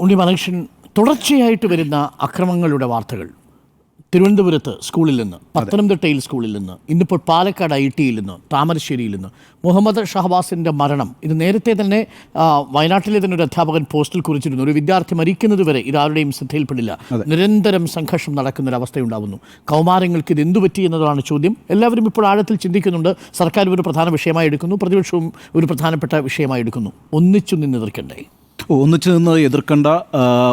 ഉണ്ണി ബാലകൃഷ്ണൻ, തുടർച്ചയായിട്ട് വരുന്ന അക്രമങ്ങളുടെ വാർത്തകൾ തിരുവനന്തപുരത്ത് സ്കൂളിൽ നിന്ന്, പത്തനംതിട്ടയിൽ സ്കൂളിൽ നിന്ന്, ഇന്നിപ്പോൾ പാലക്കാട് ITയിൽ നിന്ന്, താമരശ്ശേരിയിൽ നിന്ന് മുഹമ്മദ് ഷഹബാസിൻ്റെ മരണം, ഇത് നേരത്തെ തന്നെ വയനാട്ടിലെ തന്നെ ഒരു അധ്യാപകൻ പോസ്റ്റിൽ കുറിച്ചിരുന്നു. ഒരു വിദ്യാർത്ഥി മരിക്കുന്നത് വരെ ഇതാരുടെയും ശ്രദ്ധയിൽപ്പെടില്ല. നിരന്തരം സംഘർഷം നടക്കുന്നൊരവസ്ഥയുണ്ടാകുന്നു. കൗമാരങ്ങൾക്ക് ഇത് എന്തു പറ്റി എന്നതാണ് ചോദ്യം. എല്ലാവരും ഇപ്പോൾ ആഴത്തിൽ ചിന്തിക്കുന്നുണ്ട്. സർക്കാർ ഒരു പ്രധാന വിഷയമായി എടുക്കുന്നു, പ്രതിപക്ഷവും ഒരു പ്രധാനപ്പെട്ട വിഷയമായി എടുക്കുന്നു. ഒന്നിച്ചു നിന്ന് എതിർക്കണ്ടേ? ഒന്നിച്ചു നിന്ന് എതിർക്കേണ്ട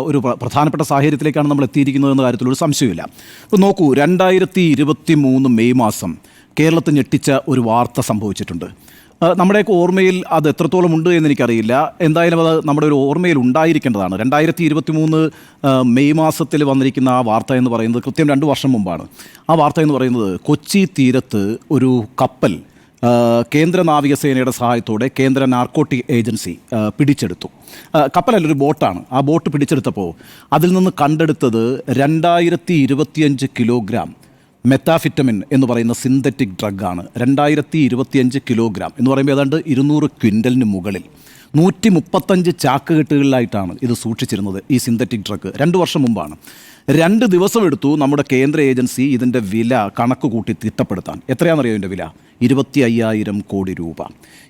ഒരു പ്രധാനപ്പെട്ട സാഹചര്യത്തിലേക്കാണ് നമ്മൾ എത്തിയിരിക്കുന്നതെന്ന കാര്യത്തിലൊരു സംശയമില്ല. ഇപ്പോൾ നോക്കൂ, 2023 മെയ് മാസം കേരളത്തിൽ ഞെട്ടിച്ച ഒരു വാർത്ത സംഭവിച്ചിട്ടുണ്ട്. നമ്മുടെയൊക്കെ ഓർമ്മയിൽ അത് എത്രത്തോളം ഉണ്ട് എന്നെനിക്കറിയില്ല. എന്തായാലും അത് നമ്മുടെ ഒരു ഓർമ്മയിൽ ഉണ്ടായിരിക്കേണ്ടതാണ്. 2023 മെയ് മാസത്തിൽ വന്നിരിക്കുന്ന ആ വാർത്ത എന്ന് പറയുന്നത് കൃത്യം 2 വർഷം മുമ്പാണ്. ആ വാർത്ത എന്ന് പറയുന്നത് കൊച്ചി തീരത്ത് ഒരു കപ്പൽ കേന്ദ്ര നാവികസേനയുടെ സഹായത്തോടെ കേന്ദ്ര നാർക്കോട്ടിക് ഏജൻസി പിടിച്ചെടുത്തു. കപ്പലല്ലൊരു ബോട്ടാണ്. ആ ബോട്ട് പിടിച്ചെടുത്തപ്പോൾ അതിൽ നിന്ന് കണ്ടെടുത്തത് 2025 കിലോഗ്രാം മെത്താഫിറ്റമിൻ എന്ന് പറയുന്ന സിന്തറ്റിക് ഡ്രഗാണ്. 2025 കിലോഗ്രാം എന്ന് പറയുമ്പോൾ ഏതാണ്ട് 200 ക്വിൻ്റലിന് മുകളിൽ 135 ചാക്കുകെട്ടുകളിലായിട്ടാണ് ഇത് സൂക്ഷിച്ചിരുന്നത്. ഈ സിന്തറ്റിക് ഡ്രഗ് 2 വർഷം മുമ്പാണ്. 2 ദിവസമെടുത്തു നമ്മുടെ കേന്ദ്ര ഏജൻസി ഇതിൻ്റെ വില കണക്ക് കൂട്ടി തിട്ടപ്പെടുത്താൻ. എത്രയാണെന്നറിയോ ഇതിൻ്റെ വില? 25,000 കോടി രൂപ.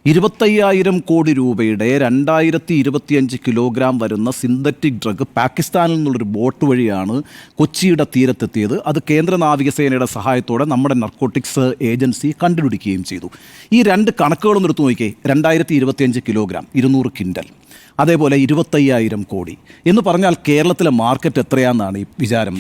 25,000 കോടി രൂപയുടെ 2025 കിലോഗ്രാം വരുന്ന സിന്തറ്റിക് ഡ്രഗ് പാകിസ്ഥാനിൽ നിന്നുള്ളൊരു ബോട്ട് വഴിയാണ് കൊച്ചിയുടെ തീരത്തെത്തിയത്. അത് കേന്ദ്ര നാവികസേനയുടെ സഹായത്തോടെ നമ്മുടെ നർക്കോട്ടിക്സ് ഏജൻസി കണ്ടുപിടിക്കുകയും ചെയ്തു. ഈ 2 കണക്കുകളും എടുത്തു നോക്കിയേ. 2025 കിലോഗ്രാം, 200 ക്വിൻ്റൽ, അതേപോലെ 25,000 കോടി എന്ന് പറഞ്ഞാൽ കേരളത്തിലെ മാർക്കറ്റ് എത്രയാണെന്നാണ് ഈ വിചാരം?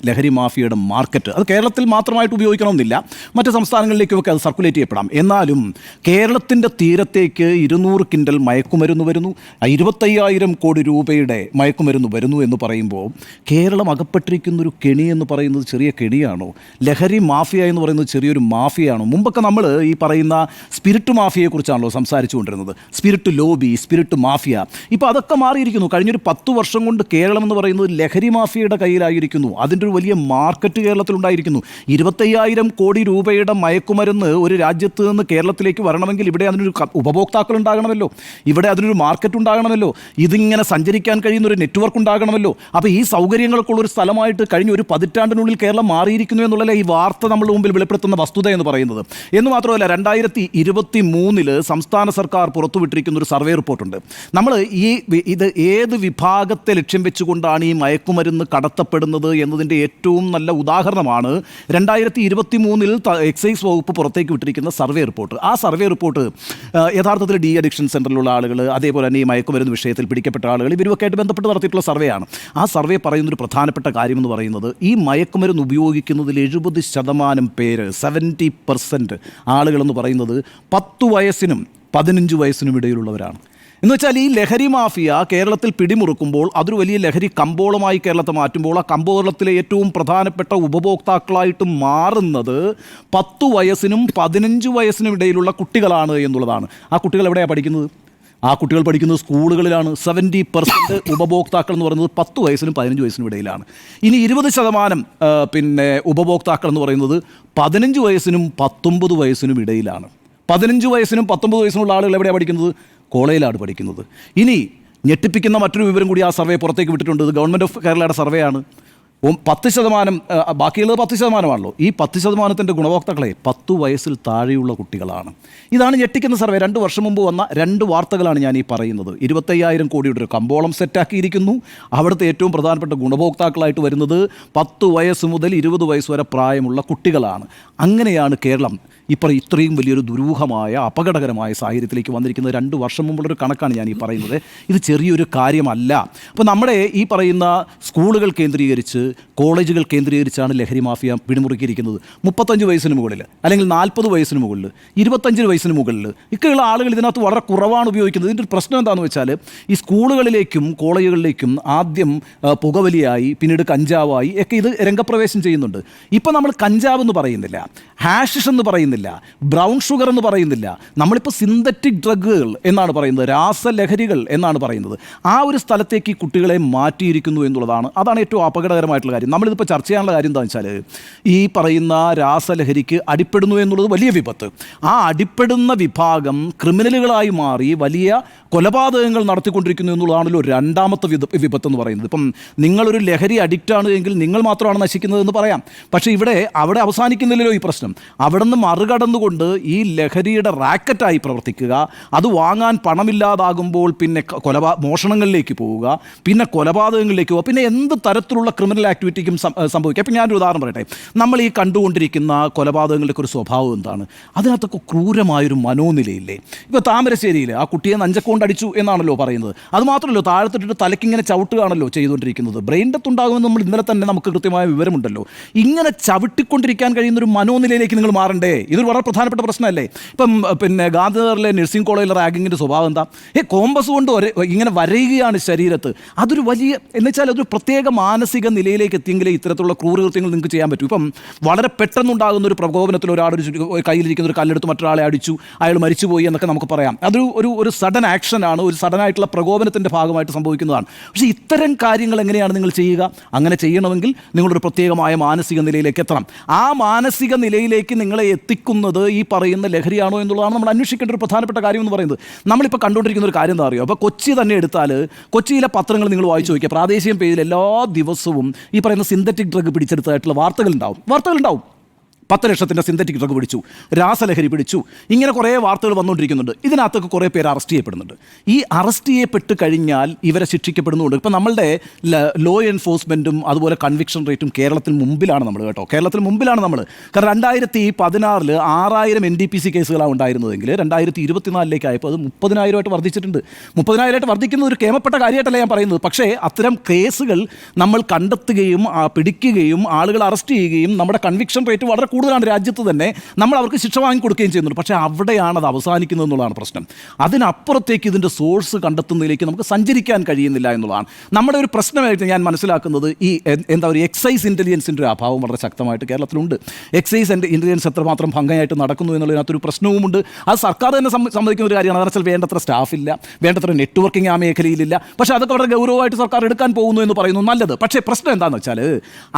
ലഹരി മാഫിയയുടെ മാർക്കറ്റ്. അത് കേരളത്തിൽ മാത്രമായിട്ട് ഉപയോഗിക്കണമെന്നില്ല, മറ്റ് സംസ്ഥാനങ്ങളിലേക്കുമൊക്കെ അത് സർക്കുലേറ്റ് ചെയ്യപ്പെടാം. എന്നാലും കേരളത്തിൻ്റെ തീരത്തേക്ക് 200 ക്വിൻ്റൽ മയക്കുമരുന്ന് വരുന്നു, 25,000 കോടി രൂപയുടെ മയക്കുമരുന്ന് വരുന്നു എന്ന് പറയുമ്പോൾ കേരളം അകപ്പെട്ടിരിക്കുന്നൊരു കെണി എന്ന് പറയുന്നത് ചെറിയ കെണിയാണോ? ലഹരി മാഫിയ എന്ന് പറയുന്നത് ചെറിയൊരു മാഫിയാണോ? മുമ്പൊക്കെ നമ്മൾ ഈ പറയുന്ന സ്പിരിറ്റ് മാഫിയയെക്കുറിച്ചാണല്ലോ സംസാരിച്ചു കൊണ്ടിരുന്നത്. Spirit lobby, spirit mafia. ഇപ്പോൾ അതൊക്കെ മാറിയിരിക്കുന്നു. കഴിഞ്ഞൊരു 10 വർഷം കൊണ്ട് കേരളം എന്ന് പറയുന്നത് ലഹരി മാഫിയയുടെ കയ്യിലായിരിക്കുന്നു. അതിൻ്റെ ഒരു വലിയ മാർക്കറ്റ് കേരളത്തിലുണ്ടായിരിക്കുന്നു. 25,000 കോടി രൂപയുടെ മയക്കുമരുന്ന് ഒരു രാജ്യത്ത് നിന്ന് കേരളത്തിലേക്ക് വരണമെങ്കിൽ ഇവിടെ അതിനൊരു ഉപഭോക്താക്കൾ ഉണ്ടാകണമല്ലോ, ഇവിടെ അതിനൊരു മാർക്കറ്റ് ഉണ്ടാകണമല്ലോ, ഇതിങ്ങനെ സഞ്ചരിക്കാൻ കഴിയുന്ന ഒരു നെറ്റ്വർക്ക് ഉണ്ടാകണമല്ലോ. അപ്പോൾ ഈ സൗകര്യങ്ങൾക്കുള്ളൊരു സ്ഥലമായിട്ട് കഴിഞ്ഞ ഒരു പതിറ്റാണ്ടിനുള്ളിൽ കേരളം മാറിയിരിക്കുന്നു എന്നുള്ളതല്ലേ ഈ വാർത്ത നമ്മുടെ മുമ്പിൽ വെളിപ്പെടുത്തുന്ന വസ്തുത എന്ന് പറയുന്നത്. എന്ന് മാത്രമല്ല, 2023 സംസ്ഥാന സർക്കാർ പുറത്തുവിട്ടിരിക്കുന്ന ഒരു സർവേ റിപ്പോർട്ടുണ്ട്. നമ്മൾ ഇത് ഏത് വിഭാഗത്തെ ലക്ഷ്യം വെച്ചുകൊണ്ടാണ് ഈ മയക്കുമരുന്ന് കടത്തപ്പെടുന്നത് എന്നതിൻ്റെ ഏറ്റവും നല്ല ഉദാഹരണമാണ് 2023 എക്സൈസ് വകുപ്പ് പുറത്തേക്ക് വിട്ടിരിക്കുന്ന സർവേ റിപ്പോർട്ട്. ആ സർവേ റിപ്പോർട്ട് യഥാർത്ഥത്തിൽ ഡി അഡിക്ഷൻ സെൻ്ററിലുള്ള ആളുകൾ, അതേപോലെ തന്നെ ഈ മയക്കുമരുന്ന് വിഷയത്തിൽ പിടിക്കപ്പെട്ട ആളുകൾ, ഇവരുമൊക്കെ ആയിട്ട് ബന്ധപ്പെട്ട് നടത്തിയിട്ടുള്ള സർവേയാണ്. ആ സർവേ പറയുന്നൊരു പ്രധാനപ്പെട്ട കാര്യമെന്ന് പറയുന്നത് ഈ മയക്കുമരുന്ന് ഉപയോഗിക്കുന്നതിൽ 70% പേര്, 70% ആളുകളെന്ന് പറയുന്നത് 10 വയസ്സിനും 15 വയസ്സിനും ഇടയിലുള്ളവരാണ്. എന്ന് വെച്ചാൽ ഈ ലഹരി മാഫിയ കേരളത്തിൽ പിടിമുറുക്കുമ്പോൾ അതൊരു വലിയ ലഹരി കമ്പോളമായി കേരളത്തെ മാറ്റുമ്പോൾ ആ കമ്പോളത്തിലെ ഏറ്റവും പ്രധാനപ്പെട്ട ഉപഭോക്താക്കളായിട്ട് മാറുന്നത് 10 വയസ്സിനും 15 വയസ്സിനും ഇടയിലുള്ള കുട്ടികളാണ് എന്നുള്ളതാണ്. ആ കുട്ടികൾ എവിടെയാണ് പഠിക്കുന്നത്? ആ കുട്ടികൾ പഠിക്കുന്നത് സ്കൂളുകളിലാണ്. 70% ഉപഭോക്താക്കൾ എന്ന് പറയുന്നത് 10 വയസ്സിനും 15 വയസ്സിനും ഇടയിലാണ്. ഇനി 20% ഉപഭോക്താക്കൾ എന്ന് പറയുന്നത് 15 വയസ്സിനും 19 വയസ്സിനും ഇടയിലാണ്. 15 വയസ്സിനും 19 വയസ്സിനുള്ള ആളുകൾ എവിടെയാണ് പഠിക്കുന്നത്? കോളേജിലാണ് പഠിക്കുന്നത്. ഇനി ഞെട്ടിപ്പിക്കുന്ന മറ്റൊരു വിവരം കൂടി ആ സർവേ പുറത്തേക്ക് വിട്ടിട്ടുണ്ട്. ഇത് ഗവൺമെൻറ് ഓഫ് കേരളയുടെ സർവേയാണ്. 10%, ബാക്കിയുള്ളത് 10%ആണല്ലോ. ഈ 10%ൻ്റെ ഗുണഭോക്താക്കളെ 10 വയസ്സിൽ താഴെയുള്ള കുട്ടികളാണ്. ഇതാണ് ഞെട്ടിക്കുന്ന സർവേ. 2 വർഷം മുമ്പ് വന്ന 2 വാർത്തകളാണ് ഞാൻ ഈ പറയുന്നത്. 25,000 കോടിയുടെ ഒരു കമ്പോളം സെറ്റാക്കിയിരിക്കുന്നു. അവിടുത്തെ ഏറ്റവും പ്രധാനപ്പെട്ട ഗുണഭോക്താക്കളായിട്ട് വരുന്നത് 10 വയസ്സ് മുതൽ 20 വയസ്സ് വരെ പ്രായമുള്ള കുട്ടികളാണ്. അങ്ങനെയാണ് കേരളം ഇത്രയും വലിയൊരു ദുരൂഹമായ അപകടകരമായ സാഹചര്യത്തിലേക്ക് വന്നിരിക്കുന്നത്. 2 വർഷം മുമ്പുള്ളൊരു കണക്കാണ് ഞാൻ ഈ പറയുന്നത്. ഇത് ചെറിയൊരു കാര്യമല്ല. അപ്പോൾ നമ്മുടെ ഈ പറയുന്ന സ്കൂളുകൾ കേന്ദ്രീകരിച്ച്, കോളേജുകൾ കേന്ദ്രീകരിച്ചാണ് ലഹരി മാഫിയ പിടിമുറുക്കിയിരിക്കുന്നത്. 35 വയസ്സിന് മുകളിൽ, അല്ലെങ്കിൽ 40 വയസ്സിന് മുകളിൽ, 25 വയസ്സിന് മുകളിൽ ഒക്കെയുള്ള ആളുകൾ ഇതിനകത്ത് വളരെ കുറവാണ് ഉപയോഗിക്കുന്നത്. ഇതിൻ്റെ ഒരു പ്രശ്നം എന്താണെന്ന് വെച്ചാൽ ഈ സ്കൂളുകളിലേക്കും കോളേജുകളിലേക്കും ആദ്യം പുകവലിയായി, പിന്നീട് കഞ്ചാവായി ഒക്കെ ഇത് രംഗപ്രവേശം ചെയ്യുന്നുണ്ട്. ഇപ്പം നമ്മൾ കഞ്ചാവ് എന്ന് പറയുന്നില്ല, ഹാഷിഷ് എന്ന് പറയുന്നില്ല, ബ്രൗൺ ഷുഗർ എന്ന് പറയുന്നില്ല, നമ്മളിപ്പോൾ സിന്തറ്റിക് ഡ്രഗുകൾ എന്നാണ് പറയുന്നത്, രാസലഹരികൾ എന്നാണ് പറയുന്നത്. ആ ഒരു സ്ഥലത്തേക്ക് കുട്ടികളെ മാറ്റിയിരിക്കുന്നു എന്നുള്ളതാണ്. അതാണ് ഏറ്റവും അപകടകരമായിട്ടുള്ള പ്രധാനമായിട്ടുള്ള കാര്യം. നമ്മളിതിപ്പോൾ ചർച്ച ചെയ്യാനുള്ള കാര്യം എന്താണെന്ന് വെച്ചാൽ ഈ പറയുന്ന രാസലഹരിക്ക് അടിപ്പെടുന്നു എന്നുള്ളത് വലിയ വിപത്ത്. ആ അടിപ്പെടുന്ന വിഭാഗം ക്രിമിനലുകളായി മാറി വലിയ കൊലപാതകങ്ങൾ നടത്തിക്കൊണ്ടിരിക്കുന്നു എന്നുള്ളതാണല്ലോ രണ്ടാമത്തെ വിപത്ത് എന്ന് പറയുന്നത്. ഇപ്പം നിങ്ങളൊരു ലഹരി അഡിക്റ്റാണ് എങ്കിൽ നിങ്ങൾ മാത്രമാണ് നശിക്കുന്നതെന്ന് പറയാം. പക്ഷേ അവിടെ അവസാനിക്കുന്നില്ലല്ലോ ഈ പ്രശ്നം. അവിടെ നിന്ന് മറികടന്നുകൊണ്ട് ഈ ലഹരിയുടെ റാക്കറ്റായി പ്രവർത്തിക്കുക, അത് വാങ്ങാൻ പണമില്ലാതാകുമ്പോൾ പിന്നെ മോഷണങ്ങളിലേക്ക് പോവുക, പിന്നെ കൊലപാതകങ്ങളിലേക്ക് പോവുക, പിന്നെ എന്ത് തരത്തിലുള്ള ക്രിമിനൽ ആക്ടിവിറ്റിക്കും സംഭവിക്കുക. ഇപ്പം ഞാനൊരു ഉദാഹരണം പറയട്ടെ. നമ്മൾ ഈ കണ്ടുകൊണ്ടിരിക്കുന്ന കൊലപാതകങ്ങളുടെയൊക്കെ ഒരു സ്വഭാവം എന്താണ്? അതിനകത്തൊക്കെ ക്രൂരമായൊരു മനോനിലയില്ലേ? ഇപ്പോൾ താമരശ്ശേരിയിൽ ആ കുട്ടിയെ നഞ്ചക്കൊണ്ട് അടിച്ചു എന്നാണല്ലോ പറയുന്നത്. അതുമാത്രമല്ലോ, താഴത്തിട്ടിട്ട് തലക്കിങ്ങനെ ചവിട്ടുകയാണല്ലോ ചെയ്തുകൊണ്ടിരിക്കുന്നത്. ബ്രെയിൻ ഡെത്ത് ഉണ്ടാകുമെന്ന് നമ്മൾ ഇന്നലെ തന്നെ നമുക്ക് കൃത്യമായ വിവരമുണ്ടല്ലോ. ഇങ്ങനെ ചവിട്ടിക്കൊണ്ടിരിക്കാൻ കഴിയുന്ന ഒരു മനോനിലയിലേക്ക് നിങ്ങൾ മാറണ്ടേ? ഇതൊരു വളരെ പ്രധാനപ്പെട്ട പ്രശ്നമല്ലേ? ഇപ്പം പിന്നെ ഗാന്ധിനഗറിലെ നഴ്സിംഗ് കോളേജിലെ റാഗിങ്ങിൻ്റെ സ്വഭാവം എന്താ? കോമ്പസ് കൊണ്ട് ഇങ്ങനെ വരയുകയാണ് ശരീരത്ത്. അതൊരു വലിയ എന്നുവെച്ചാൽ അതൊരു പ്രത്യേക മാനസിക നിലയിലേക്ക് എത്തിയെങ്കിലേ ഇത്തരത്തിലുള്ള ക്രൂരകൃത്യങ്ങൾ നിങ്ങൾക്ക് ചെയ്യാൻ പറ്റും. ഇപ്പം വളരെ പെട്ടെന്നുണ്ടാകുന്ന ഒരു പ്രകോപനത്തിൽ ഒരാളൊരു കയ്യിലിരിക്കുന്ന ഒരു കല്ലെടുത്ത് മറ്റൊരാളെ അടിച്ചു, അയാൾ മരിച്ചുപോയി എന്നൊക്കെ നമുക്ക് പറയാം. അതൊരു ഒരു സഡൻ ആക്ഷനാണ്, ഒരു സഡനായിട്ടുള്ള പ്രകോപനത്തിൻ്റെ ഭാഗമായിട്ട് സംഭവിക്കുന്നതാണ്. പക്ഷേ ഇത്തരം കാര്യങ്ങൾ എങ്ങനെയാണ് നിങ്ങൾ ചെയ്യുക? അങ്ങനെ ചെയ്യണമെങ്കിൽ നിങ്ങളൊരു പ്രത്യേകമായ മാനസിക നിലയിലേക്ക് എത്തണം. ആ മാനസിക നിലയിലേക്ക് നിങ്ങളെ എത്തിക്കുന്നത് ഈ പറയുന്ന ലഹരിയാണോ എന്നുള്ളതാണ് നമ്മൾ അന്വേഷിക്കേണ്ട ഒരു പ്രധാനപ്പെട്ട കാര്യം എന്ന് പറയുന്നത്. നമ്മളിപ്പോൾ കണ്ടുകൊണ്ടിരിക്കുന്ന ഒരു കാര്യം എന്താ അറിയുമോ? അപ്പോൾ കൊച്ചി തന്നെ എടുത്താൽ കൊച്ചിയിലെ പത്രങ്ങൾ നിങ്ങൾ വായിച്ചു നോക്കിയാൽ പ്രാദേശിക പേജിൽ എല്ലാ ദിവസവും ഈ പറയുന്ന സിന്തറ്റിക് ഡ്രഗ് പിടിച്ചെടുത്തതായിട്ടുള്ള വാർത്തകളുണ്ടാവും. 10 ലക്ഷത്തിൻ്റെ സിന്തറ്റിക് ഡ്രഗ് പിടിച്ചു, രാസലഹരി പിടിച്ചു, ഇങ്ങനെ കുറേ വാർത്തകൾ വന്നുകൊണ്ടിരിക്കുന്നുണ്ട്. ഇതിനകത്തൊക്കെ കുറേ പേര് അറസ്റ്റ് ചെയ്യപ്പെടുന്നുണ്ട്. ഈ അറസ്റ്റ് ചെയ്യപ്പെട്ട് കഴിഞ്ഞാൽ ഇവരെ ശിക്ഷിക്കപ്പെടുന്നുണ്ട്. ഇപ്പം നമ്മളുടെ ലോ എൻഫോഴ്സ്മെൻറ്റും അതുപോലെ കൺവിക്ഷൻ റേറ്റും കേരളത്തിൽ മുമ്പിലാണ് നമ്മൾ കേട്ടോ. കേരളത്തിൽ മുമ്പിലാണ് നമ്മൾ. കാരണം 2016 6000 NDPC കേസുകളാണ് ഉണ്ടായിരുന്നതെങ്കിൽ 2024 ആയപ്പോൾ അത് 30,000 വർദ്ധിച്ചിട്ടുണ്ട്. 30,000 വർദ്ധിക്കുന്നത് ഒരു കേമപ്പെട്ട കാര്യമായിട്ടല്ല ഞാൻ പറയുന്നത്. പക്ഷേ അത്തരം കേസുകൾ നമ്മൾ കണ്ടെത്തുകയും പിടിക്കുകയും ആളുകൾ അറസ്റ്റ് ചെയ്യുകയും നമ്മുടെ കൺവിക്ഷൻ റേറ്റ് വളരെ കൂടുതലാണ് രാജ്യത്ത് തന്നെ. നമ്മൾ അവർക്ക് ശിക്ഷ വാങ്ങിക്കൊടുക്കുകയും ചെയ്യുന്നുണ്ട്. പക്ഷേ അവിടെയാണ് അത് അവസാനിക്കുന്നത് എന്നുള്ളതാണ് പ്രശ്നം. അതിനപ്പുറത്തേക്ക് ഇതിൻ്റെ സോഴ്സ് കണ്ടെത്തുന്നതിലേക്ക് നമുക്ക് സഞ്ചരിക്കാൻ കഴിയുന്നില്ല എന്നുള്ളതാണ് നമ്മുടെ ഒരു പ്രശ്നമായിട്ട് ഞാൻ മനസ്സിലാക്കുന്നത്. ഈ എക്സൈസ് ഇൻ്റലിജൻസിൻ്റെ ഒരു അഭാവം വളരെ ശക്തമായിട്ട് കേരളത്തിലുണ്ട്. എക്സൈസ് ഇൻ്റലിജൻസ് എത്രമാത്രം ഭംഗിയായിട്ട് നടക്കുന്നു എന്നുള്ളതിനകത്തൊരു പ്രശ്നവുമുണ്ട്. അത് സർക്കാർ തന്നെ സമ്മതിക്കുന്ന ഒരു കാര്യമാണ്. അതെന്ന് വെച്ചാൽ വേണ്ടത്ര സ്റ്റാഫില്ല, വേണ്ടത്ര നെറ്റ്വർക്കിംഗ് ആ മേഖലയിലില്ല. പക്ഷേ അതൊക്കെ വളരെ ഗൗരവമായിട്ട് സർക്കാർ എടുക്കാൻ പോകുന്നു എന്ന് പറയുന്നു, നല്ലത്. പക്ഷേ പ്രശ്നം എന്താണെന്ന് വെച്ചാൽ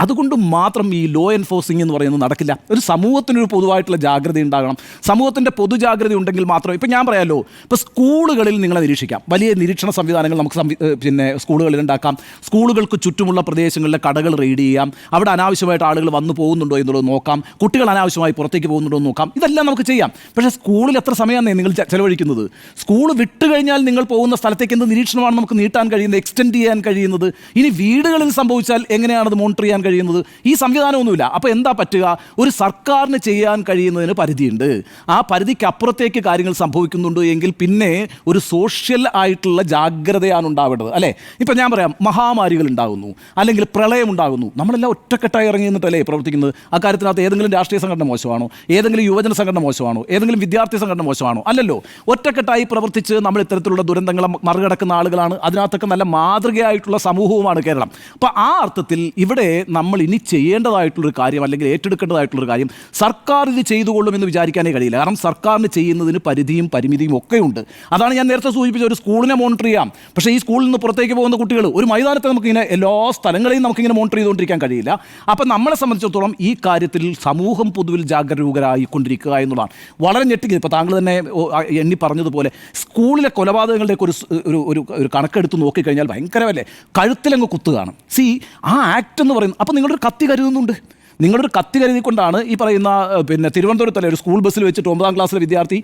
അതുകൊണ്ട് മാത്രം ഈ ലോ എൻഫോഴ്സിംഗ് എന്ന് പറയുന്നത് നടക്കില്ല. ഒരു സമൂഹത്തിനൊരു പൊതുവായിട്ടുള്ള ജാഗ്രത ഉണ്ടാകണം. സമൂഹത്തിൻ്റെ പൊതുജാഗ്രത ഉണ്ടെങ്കിൽ മാത്രം. ഇപ്പം ഞാൻ പറയാമല്ലോ, ഇപ്പോൾ സ്കൂളുകളിൽ നിങ്ങളെ നിരീക്ഷിക്കാം. വലിയ നിരീക്ഷണ സംവിധാനങ്ങൾ നമുക്ക് പിന്നെ സ്കൂളുകളിൽ ഉണ്ടാക്കാം. സ്കൂളുകൾക്ക് ചുറ്റുമുള്ള പ്രദേശങ്ങളിലെ കടകൾ റെയ്ഡ് ചെയ്യാം. അവിടെ അനാവശ്യമായിട്ട് ആളുകൾ വന്നു പോകുന്നുണ്ടോ എന്നുള്ളത് നോക്കാം. കുട്ടികൾ അനാവശ്യമായി പുറത്തേക്ക് പോകുന്നുണ്ടോ എന്ന് നോക്കാം. ഇതെല്ലാം നമുക്ക് ചെയ്യാം. പക്ഷേ സ്കൂളിൽ എത്ര സമയമാണ് നിങ്ങൾ ചെലവഴിക്കുന്നത്? സ്കൂൾ വിട്ട് കഴിഞ്ഞാൽ നിങ്ങൾ പോകുന്ന സ്ഥലത്തേക്ക് എന്ത് നിരീക്ഷണമാണ് നമുക്ക് നീട്ടാൻ കഴിയുന്നത്, എക്സ്റ്റെൻഡ് ചെയ്യാൻ കഴിയുന്നത്? ഇനി വീടുകളിൽ സംഭവിച്ചാൽ എങ്ങനെയാണത് മോണിറ്റർ ചെയ്യാൻ കഴിയുന്നത്? ഈ സംവിധാനമൊന്നുമില്ല. അപ്പോൾ എന്താ പറ്റുക? ഒരു സർക്കാരിന് ചെയ്യാൻ കഴിയുന്നതിന് പരിധിയുണ്ട്. ആ പരിധിക്ക് അപ്പുറത്തേക്ക് കാര്യങ്ങൾ സംഭവിക്കുന്നുണ്ട് എങ്കിൽ പിന്നെ ഒരു സോഷ്യൽ ആയിട്ടുള്ള ജാഗ്രതയാണ് ഉണ്ടാവേണ്ടത്, അല്ലേ? ഇപ്പം ഞാൻ പറയാം, മഹാമാരികൾ ഉണ്ടാകുന്നു, അല്ലെങ്കിൽ പ്രളയം ഉണ്ടാകുന്നു. നമ്മളെല്ലാം ഒറ്റക്കെട്ടായി ഇറങ്ങി നിന്നിട്ടല്ലേ പ്രവർത്തിക്കുന്നത്? അക്കാര്യത്തിനകത്ത് ഏതെങ്കിലും രാഷ്ട്രീയ സംഘടന മോശമാണോ? ഏതെങ്കിലും യുവജന സംഘടന മോശമാണോ? ഏതെങ്കിലും വിദ്യാർത്ഥി സംഘടന മോശമാണോ? അല്ലല്ലോ. ഒറ്റക്കെട്ടായി പ്രവർത്തിച്ച് നമ്മൾ ഇത്തരത്തിലുള്ള ദുരന്തങ്ങളെ മറികടക്കുന്ന ആളുകളാണ്. അതിനകത്തൊക്കെ നല്ല മാതൃകയായിട്ടുള്ള സമൂഹവുമാണ് കേരളം. അപ്പോൾ ആ അർത്ഥത്തിൽ ഇവിടെ നമ്മൾ ഇനി ചെയ്യേണ്ടതായിട്ടുള്ളൊരു കാര്യം, അല്ലെങ്കിൽ ഏറ്റെടുക്കേണ്ടതായിട്ടുള്ളൊരു കാര്യം, സർക്കാർ ഇത് ചെയ്തുകൊള്ളുമെന്ന് വിചാരിക്കാനേ കഴിയില്ല. കാരണം സർക്കാരിന് ചെയ്യുന്നതിന് പരിധിയും പരിമിതിയും ഒക്കെ ഉണ്ട്. അതാണ് ഞാൻ നേരത്തെ സൂചിപ്പിച്ച ഒരു സ്കൂളിനെ മോണിറ്റർ ചെയ്യാം. പക്ഷേ ഈ സ്കൂളിൽ നിന്ന് പുറത്തേക്ക് പോകുന്ന കുട്ടികൾ, ഒരു മൈതാനത്തെ നമുക്കിങ്ങനെ എല്ലാ സ്ഥലങ്ങളെയും നമുക്കിങ്ങനെ മോണിറ്റർ ചെയ്തുകൊണ്ടിരിക്കാൻ കഴിയില്ല. അപ്പം നമ്മളെ സംബന്ധിച്ചിടത്തോളം ഈ കാര്യത്തിൽ സമൂഹം പൊതുവിൽ ജാഗരൂകരായിക്കൊണ്ടിരിക്കുക എന്നുള്ളതാണ് വളരെ ഞെട്ടിക്കുന്നത്. ഇപ്പോൾ താങ്കൾ തന്നെ എണ്ണി പറഞ്ഞതുപോലെ സ്കൂളിലെ കൊലപാതകങ്ങളുടെയൊക്കെ ഒരു കണക്കെടുത്ത് നോക്കിക്കഴിഞ്ഞാൽ ഭയങ്കരമല്ലേ? കഴുത്തിലങ്ങ് കുത്തുകയാണ്. ആ ആക്ട് എന്ന് പറയുന്നത്. അപ്പോൾ നിങ്ങളൊരു കത്തി കരുതുന്നുണ്ട്. നിങ്ങളൊരു കത്തി കരുതിക്കൊണ്ടാണ് ഈ പറയുന്ന പിന്നെ തിരുവനന്തപുരത്തല്ലേ ഒരു സ്കൂൾ ബസ്സിൽ വെച്ചിട്ട് 9ാം ക്ലാസ്സിലെ വിദ്യാർത്ഥി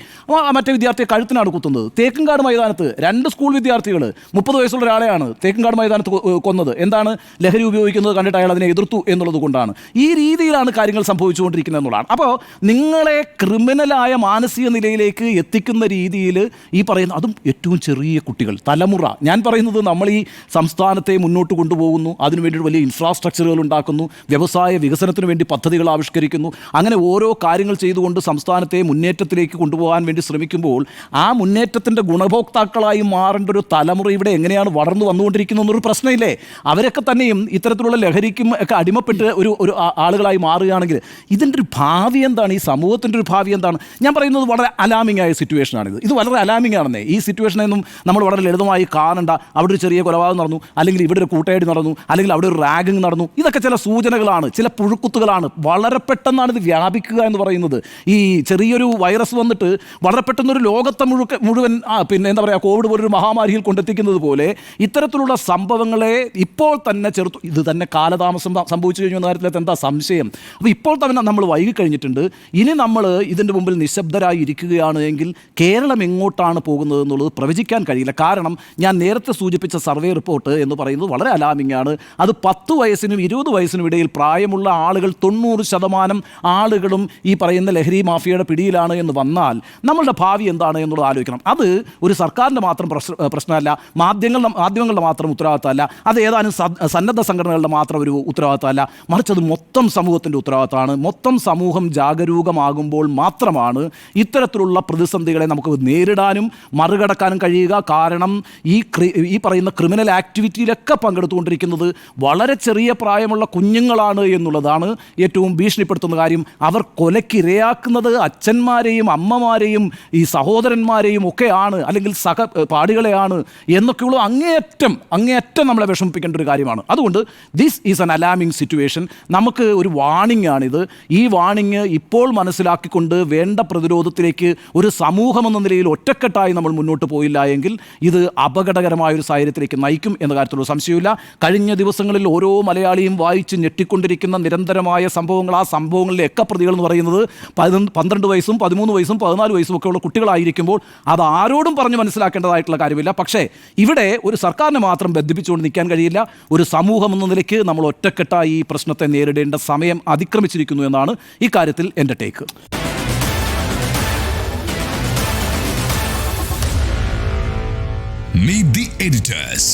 മറ്റേ വിദ്യാർത്ഥിയെ കഴുത്തിനാണ് കുത്തുന്നത്. തേക്കുംകാട് മൈതാനത്ത് 2 സ്കൂൾ വിദ്യാർത്ഥികൾ 30 വയസ്സുള്ള ഒരാളെയാണ് തേക്കുംകാട് മൈതാനത്ത് കൊന്നത്. എന്താണ്? ലഹരി ഉപയോഗിക്കുന്നത് കണ്ടിട്ട് അയാൾ അതിനെ എതിർത്തു എന്നുള്ളത് കൊണ്ടാണ്. ഈ രീതിയിലാണ് കാര്യങ്ങൾ സംഭവിച്ചുകൊണ്ടിരിക്കുന്നത് എന്നുള്ളതാണ്. അപ്പോൾ നിങ്ങളെ ക്രിമിനലായ മാനസിക നിലയിലേക്ക് എത്തിക്കുന്ന രീതിയിൽ ഈ പറയുന്ന, അതും ഏറ്റവും ചെറിയ കുട്ടികൾ, തലമുറ. ഞാൻ പറയുന്നത് നമ്മൾ ഈ സംസ്ഥാനത്തെ മുന്നോട്ട് കൊണ്ടുപോകുന്നു, അതിനുവേണ്ടി വലിയ ഇൻഫ്രാസ്ട്രക്ചറുകൾ ഉണ്ടാക്കുന്നു, വ്യവസായ വികസനത്തിന് വിദ്യാഭ്യാസത്തിന് വേണ്ടി പദ്ധതികൾ ആവിഷ്കരിക്കുന്നു. അങ്ങനെ ഓരോ കാര്യങ്ങൾ ചെയ്തുകൊണ്ട് സംസ്ഥാനത്തെ മുന്നേറ്റത്തിലേക്ക് കൊണ്ടുപോകാൻ വേണ്ടി ശ്രമിക്കുമ്പോൾ ആ മുന്നേറ്റത്തിൻ്റെ ഗുണഭോക്താക്കളായി മാറേണ്ട ഒരു തലമുറ ഇവിടെ എങ്ങനെയാണ് വളർന്നു വന്നുകൊണ്ടിരിക്കുന്നത് എന്നൊരു പ്രശ്നമില്ലേ? അവരൊക്കെ തന്നെയും ഇത്തരത്തിലുള്ള ലഹരിക്കും ഒക്കെ അടിമപ്പെട്ട് ഒരു ആളുകളായി മാറുകയാണെങ്കിൽ ഇതിൻ്റെ ഒരു ഭാവി എന്താണ്? ഈ സമൂഹത്തിൻ്റെ ഒരു ഭാവി എന്താണ്? ഞാൻ പറയുന്നത് വളരെ അലാമിംഗ് ആയ സിറ്റുവേഷനാണിത്. ഇത് വളരെ അലാമിംഗ് ആണെന്നേ. ഈ സിറ്റുവേഷനൊന്നും നമ്മൾ വളരെ ലളിതമായി കാണണ്ട. അവിടെ ഒരു ചെറിയ കൊലപാതകം നടന്നു, അല്ലെങ്കിൽ ഇവിടെ ഒരു കൂട്ടയടി നടന്നു, അല്ലെങ്കിൽ അവിടെ ഒരു റാഗിങ് നടന്നു. ഇതൊക്കെ ചില സൂചനകളാണ്, ചില പുഴുക്കുത്തുകളാണ്. വളരെ പെട്ടെന്നാണ് ഇത് വ്യാപിക്കുക എന്ന് പറയുന്നത്. ഈ ചെറിയൊരു വൈറസ് വന്നിട്ട് വളരെ പെട്ടെന്നൊരു ലോകത്തെ മുഴുവൻ പിന്നെ എന്താ പറയുക, കോവിഡ് പോലൊരു മഹാമാരിയിൽ കൊണ്ടെത്തിക്കുന്നത് പോലെ ഇത്തരത്തിലുള്ള സംഭവങ്ങളെ ഇപ്പോൾ തന്നെ ഇത് തന്നെ കാലതാമസം സംഭവിച്ചു കഴിഞ്ഞ കാര്യത്തിലത്ത് എന്താ സംശയം? അപ്പോൾ ഇപ്പോൾ തന്നെ നമ്മൾ വൈകിക്കഴിഞ്ഞിട്ടുണ്ട്. ഇനി നമ്മൾ ഇതിൻ്റെ മുമ്പിൽ നിശബ്ദരായി ഇരിക്കുകയാണ് എങ്കിൽ കേരളം എങ്ങോട്ടാണ് പോകുന്നത് എന്നുള്ളത് പ്രവചിക്കാൻ കഴിയില്ല. കാരണം ഞാൻ നേരത്തെ സൂചിപ്പിച്ച സർവേ റിപ്പോർട്ട് എന്ന് പറയുന്നത് വളരെ അലാമിംഗ് ആണ്. അത് 10 വയസ്സിനും 20 വയസ്സിനും ഇടയിൽ പ്രായമുള്ള ആളുകൾ 90% ആളുകളും ഈ പറയുന്ന ലഹരി മാഫിയയുടെ പിടിയിലാണ് എന്ന് വന്നാൽ നമ്മളുടെ ഭാവി എന്താണ് എന്നുള്ളത് ആലോചിക്കണം. അത് ഒരു സർക്കാരിൻ്റെ മാത്രം പ്രശ്നമല്ല, മാധ്യമങ്ങളുടെ മാത്രം ഉത്തരവാദിത്തമല്ല, അത് ഏതാനും സന്നദ്ധ സംഘടനകളുടെ മാത്രം ഒരു ഉത്തരവാദിത്തമല്ല, മറിച്ച് അത് മൊത്തം സമൂഹത്തിൻ്റെ ഉത്തരവാദിത്തമാണ്. മൊത്തം സമൂഹം ജാഗരൂകമാകുമ്പോൾ മാത്രമാണ് ഇത്തരത്തിലുള്ള പ്രതിസന്ധികളെ നമുക്ക് നേരിടാനും മറികടക്കാനും കഴിയുക. കാരണം ഈ പറയുന്ന ക്രിമിനൽ ആക്ടിവിറ്റിയിലൊക്കെ പങ്കെടുത്തുകൊണ്ടിരിക്കുന്നത് വളരെ ചെറിയ പ്രായമുള്ള കുഞ്ഞുങ്ങളാണ് എന്നുള്ളതാണ് ഏറ്റവും ഭീഷണിപ്പെടുത്തുന്ന കാര്യം. അവർ കൊലക്കിരയാക്കുന്നത് അച്ഛന്മാരെയും അമ്മമാരെയും ഈ സഹോദരന്മാരെയും ഒക്കെയാണ്, അല്ലെങ്കിൽ പാടികളെയാണ് എന്നൊക്കെയുള്ള അങ്ങേയറ്റം നമ്മളെ വിഷമിപ്പിക്കേണ്ട ഒരു കാര്യമാണ്. അതുകൊണ്ട് this is an alarming situation. നമുക്ക് ഒരു വാണിംഗ് ആണിത്. ഈ വാണിംഗ് ഇപ്പോൾ മനസ്സിലാക്കിക്കൊണ്ട് വേണ്ട പ്രതിരോധത്തിലേക്ക് ഒരു സമൂഹം എന്ന നിലയിൽ ഒറ്റക്കെട്ടായി നമ്മൾ മുന്നോട്ട് പോയില്ല എങ്കിൽ ഇത് അപകടകരമായ ഒരു സാഹചര്യത്തിലേക്ക് നയിക്കും എന്ന കാര്യത്തിലുള്ള സംശയമില്ല. കഴിഞ്ഞ ദിവസങ്ങളിൽ ഓരോ മലയാളിയും വായിച്ച് ഞെട്ടിക്കൊണ്ടിരിക്കുന്ന നിരന്തരമായ സംഭവങ്ങൾ, ആ സംഭവങ്ങളിലെ ഒക്കെ പ്രതികൾ എന്ന് പറയുന്നത് 12 വയസ്സും 13 വയസ്സും 14 വയസ്സും ഒക്കെ ഉള്ള കുട്ടികളായിരിക്കുമ്പോൾ അത് ആരോടും പറഞ്ഞ് മനസ്സിലാക്കേണ്ടതായിട്ടുള്ള കാര്യമില്ല. പക്ഷേ ഇവിടെ ഒരു സർക്കാരിനെ മാത്രം ബന്ധിപ്പിച്ചുകൊണ്ട് നിൽക്കാൻ കഴിയില്ല. ഒരു സമൂഹം എന്ന നിലയ്ക്ക് നമ്മൾ ഒറ്റക്കെട്ടായി ഈ പ്രശ്നത്തെ നേരിടേണ്ട സമയം അതിക്രമിച്ചിരിക്കുന്നു എന്നാണ് ഈ കാര്യത്തിൽ എൻ്റെ ടേക്ക്. Meet the editors.